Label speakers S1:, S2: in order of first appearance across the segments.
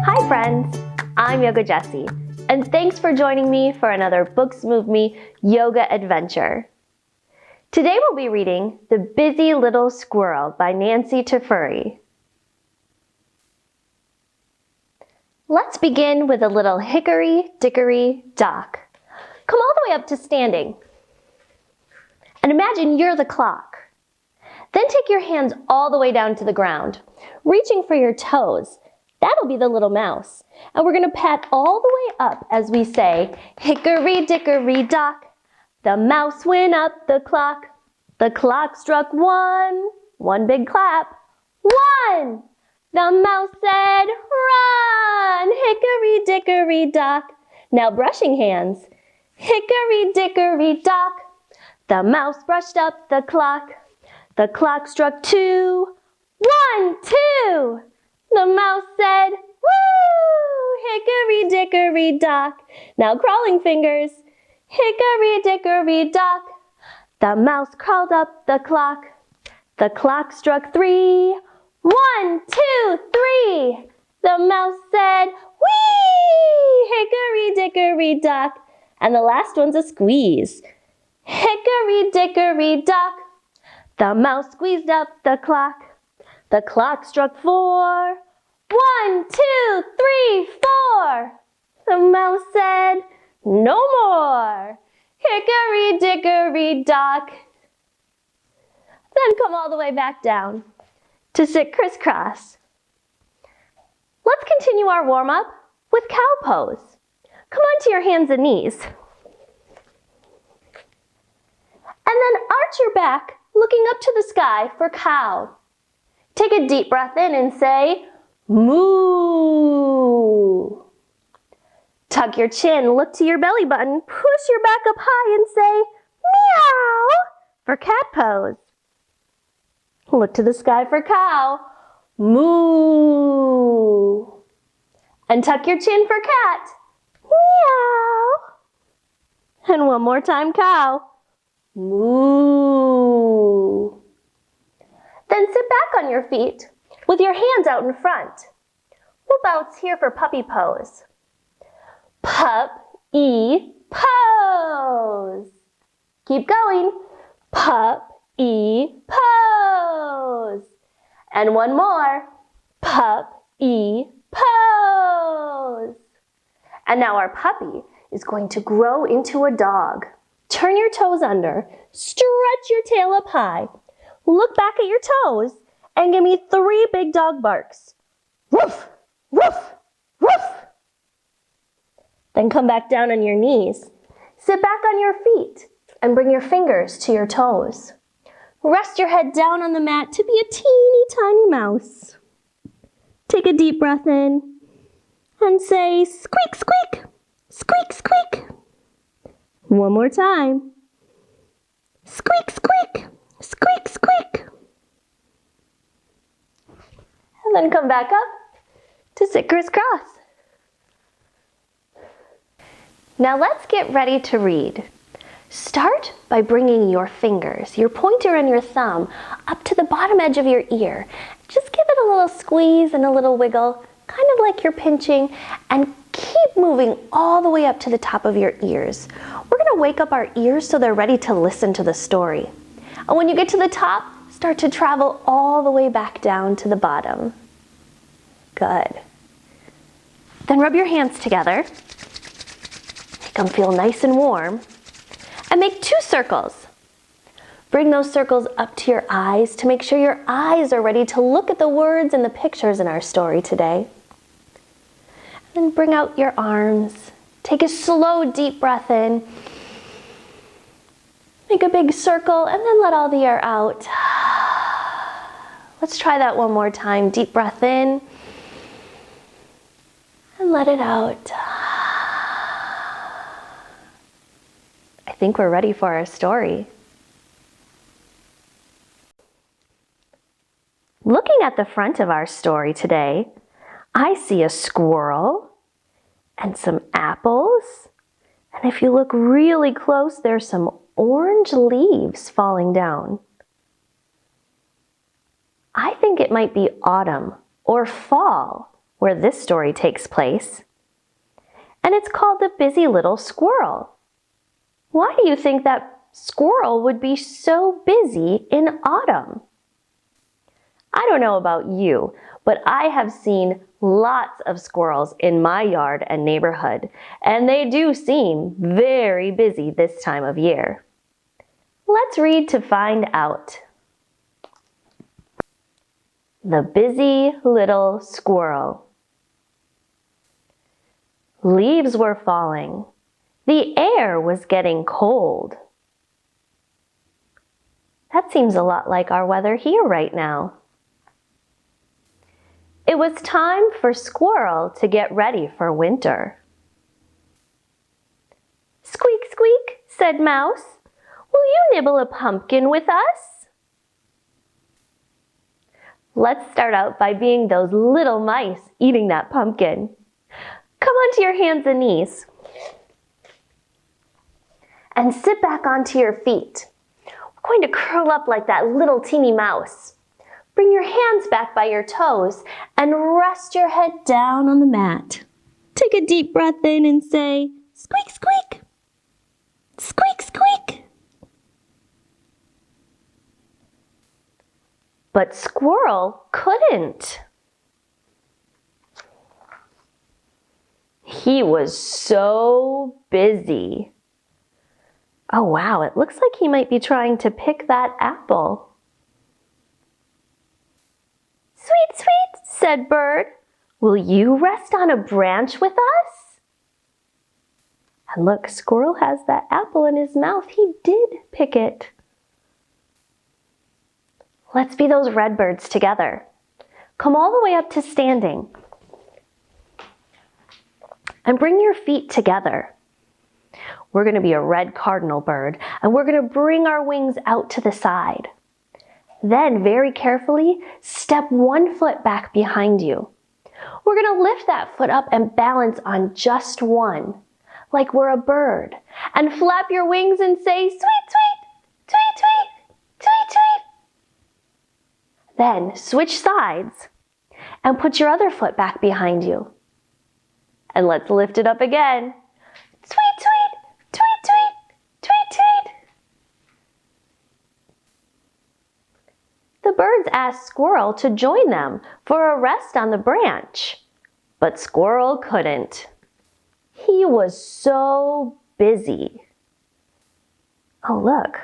S1: Hi friends, I'm Yoga Jessie, and thanks for joining me for another Books Move Me yoga adventure. Today we'll be reading The Busy Little Squirrel by Nancy Teferi. Let's begin with a little hickory, dickory, dock. Come all the way up to standing. And imagine you're the clock. Then take your hands all the way down to the ground, reaching for your toes. That'll be the little mouse. And we're going to pat all the way up as we say, hickory dickory dock. The mouse went up the clock. The clock struck one. One big clap. One. The mouse said, run. Hickory dickory dock. Now brushing hands. Hickory dickory dock. The mouse brushed up the clock. The clock struck two. 1, 2. The mouse said, woo! Hickory dickory dock. Now crawling fingers. Hickory dickory dock. The mouse crawled up the clock. The clock struck 3. 1, 2, 3. The mouse said, whee! Hickory dickory dock. And the last one's a squeeze. Hickory dickory dock. The mouse squeezed up the clock. The clock struck 4. 1, 2, 3, 4. The mouse said, no more. Hickory dickory dock. Then come all the way back down to sit crisscross. Let's continue our warm-up with cow pose. Come onto your hands and knees. And then arch your back, looking up to the sky for cow. Take a deep breath in and say, moo. Tuck your chin, look to your belly button, push your back up high and say, meow, for cat pose. Look to the sky for cow, moo. And tuck your chin for cat, meow. And one more time, cow, moo. Then sit back on your feet with your hands out in front. We'll bounce here for puppy pose. Pup-y pose. Keep going. Pup-y pose. And one more. Pup-y pose. And now our puppy is going to grow into a dog. Turn your toes under. Stretch your tail up high. Look back at your toes and give me 3 big dog barks. Woof, woof, woof. Then come back down on your knees. Sit back on your feet and bring your fingers to your toes. Rest your head down on the mat to be a teeny tiny mouse. Take a deep breath in and say squeak, squeak, squeak, squeak. One more time. Squeak, squeak. Squeak, squeak. And then come back up to sit crisscross. Now let's get ready to read. Start by bringing your fingers, your pointer and your thumb, up to the bottom edge of your ear. Just give it a little squeeze and a little wiggle, kind of like you're pinching, and keep moving all the way up to the top of your ears. We're going to wake up our ears so they're ready to listen to the story. And when you get to the top, start to travel all the way back down to the bottom. Good. Then rub your hands together. Make them feel nice and warm. And make 2 circles. Bring those circles up to your eyes to make sure your eyes are ready to look at the words and the pictures in our story today. And then bring out your arms. Take a slow, deep breath in. Make a big circle and then let all the air out. Let's try that one more time. Deep breath in and let it out. think we're ready for our story. Looking at the front of our story today, I see a squirrel and some apples. And if you look really close, there's some orange leaves falling down. I think it might be autumn or fall where this story takes place. And it's called The Busy Little Squirrel. Why do you think that squirrel would be so busy in autumn? I don't know about you, but I have seen lots of squirrels in my yard and neighborhood, and they do seem very busy this time of year. Let's read to find out. The Busy Little Squirrel. Leaves were falling. The air was getting cold. That seems a lot like our weather here right now. It was time for Squirrel to get ready for winter. Squeak, squeak, said Mouse. Will you nibble a pumpkin with us? Let's start out by being those little mice eating that pumpkin. Come onto your hands and knees. And sit back onto your feet. We're going to curl up like that little teeny mouse. Bring your hands back by your toes and rest your head down on the mat. Take a deep breath in and say, squeak, squeak, squeak, squeak. But Squirrel couldn't. He was so busy. Oh wow, it looks like he might be trying to pick that apple. Sweet, sweet, said Bird. Will you rest on a branch with us? And look, Squirrel has that apple in his mouth. He did pick it. Let's be those redbirds together. Come all the way up to standing. And bring your feet together. We're going to be a red cardinal bird, and we're going to bring our wings out to the side. Then, very carefully, step one foot back behind you. We're going to lift that foot up and balance on just one, like we're a bird. And flap your wings and say, sweet, sweet, sweet, sweet, sweet, sweet. Then, switch sides and put your other foot back behind you. And let's lift it up again. Sweet, sweet, sweet, sweet, sweet, sweet. The birds asked Squirrel to join them for a rest on the branch, but Squirrel couldn't. He was so busy. Oh, look,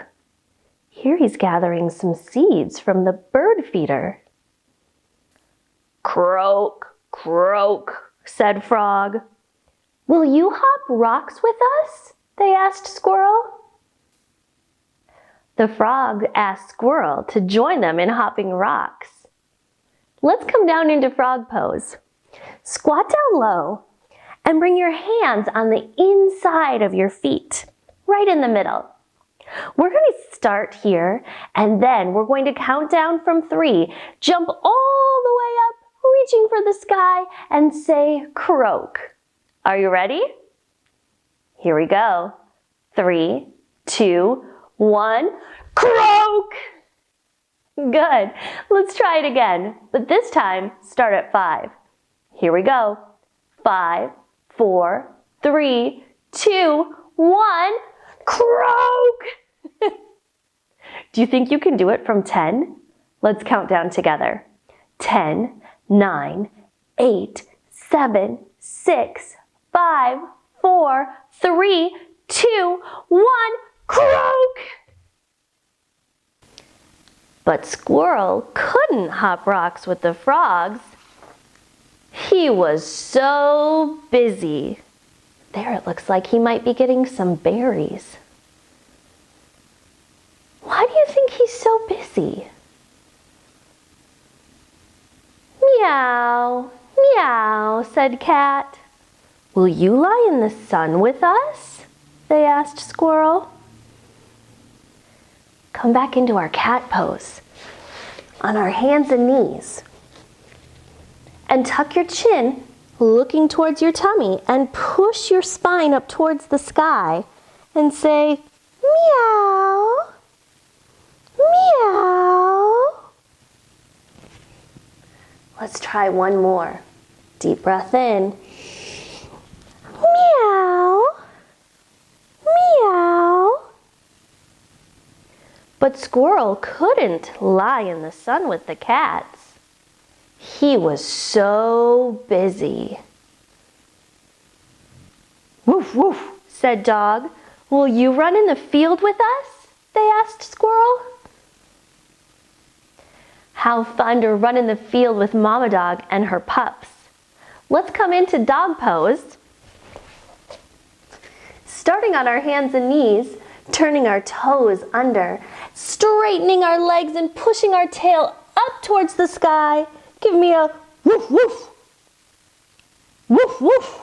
S1: here he's gathering some seeds from the bird feeder. Croak, croak, said Frog. Will you hop rocks with us? They asked Squirrel. The frog asked Squirrel to join them in hopping rocks. Let's come down into frog pose. Squat down low and bring your hands on the inside of your feet, right in the middle. We're going to start here and then we're going to count down from 3. Jump all the way up, reaching for the sky and say croak. Are you ready? Here we go. 3, 2, 1, croak! Good. Let's try it again, but this time start at 5. Here we go. 5, 4, 3, 2, 1, croak! Do you think you can do it from 10? Let's count down together. 10, 9, 8, 7, 6, 5, 4, 3, 2, 1, croak! But Squirrel couldn't hop rocks with the frogs. He was so busy. There, it looks like he might be getting some berries. Why do you think he's so busy? Meow, meow, said Cat. Will you lie in the sun with us? They asked Squirrel. come back into our cat pose on our hands and knees. And tuck your chin, looking towards your tummy, and push your spine up towards the sky and say, meow, meow. Let's try one more. Deep breath in. Meow, meow. But Squirrel couldn't lie in the sun with the cats. He was so busy. Woof, woof, said Dog. Will you run in the field with us? They asked Squirrel. How fun to run in the field with Mama Dog and her pups. Let's come into dog pose. Starting on our hands and knees, turning our toes under, straightening our legs and pushing our tail up towards the sky. Give me a woof, woof, woof, woof.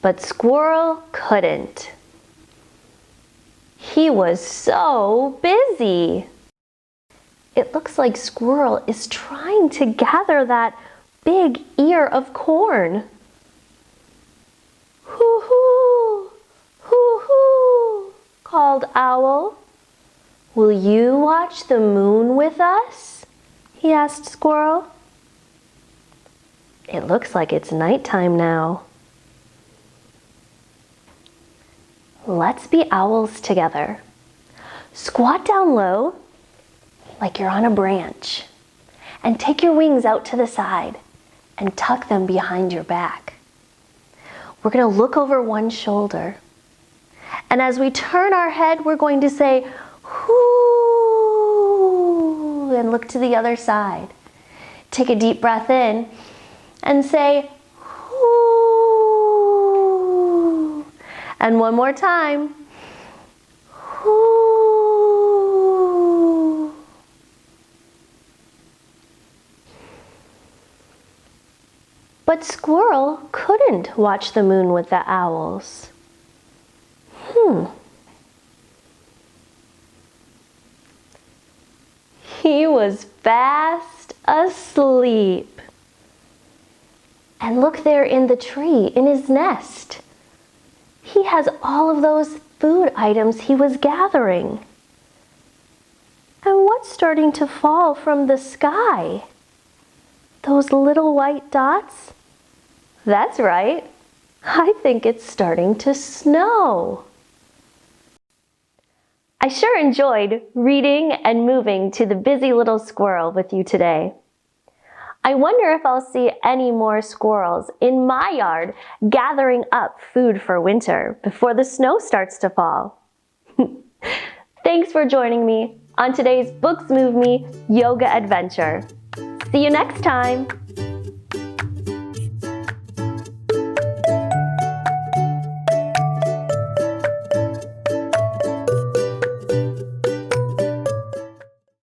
S1: But Squirrel couldn't. He was so busy. It looks like Squirrel is trying to gather that big ear of corn. Hoo-hoo, hoo-hoo, called Owl. Will you watch the moon with us? He asked Squirrel. It looks like it's nighttime now. Let's be owls together. Squat down low, like you're on a branch, and take your wings out to the side and tuck them behind your back. We're going to look over one shoulder, and as we turn our head, we're going to say, "Hoo," and look to the other side. Take a deep breath in and say, "Hoo," and one more time, "Hoo." But Squirrel couldn't watch the moon with the owls. He was fast asleep. And look there in the tree, in his nest. He has all of those food items he was gathering. And what's starting to fall from the sky? Those little white dots? That's right. I think it's starting to snow. I sure enjoyed reading and moving to the busy little squirrel with you today. I wonder if I'll see any more squirrels in my yard gathering up food for winter before the snow starts to fall. Thanks for joining me on today's Books Move Me yoga adventure. See you next time.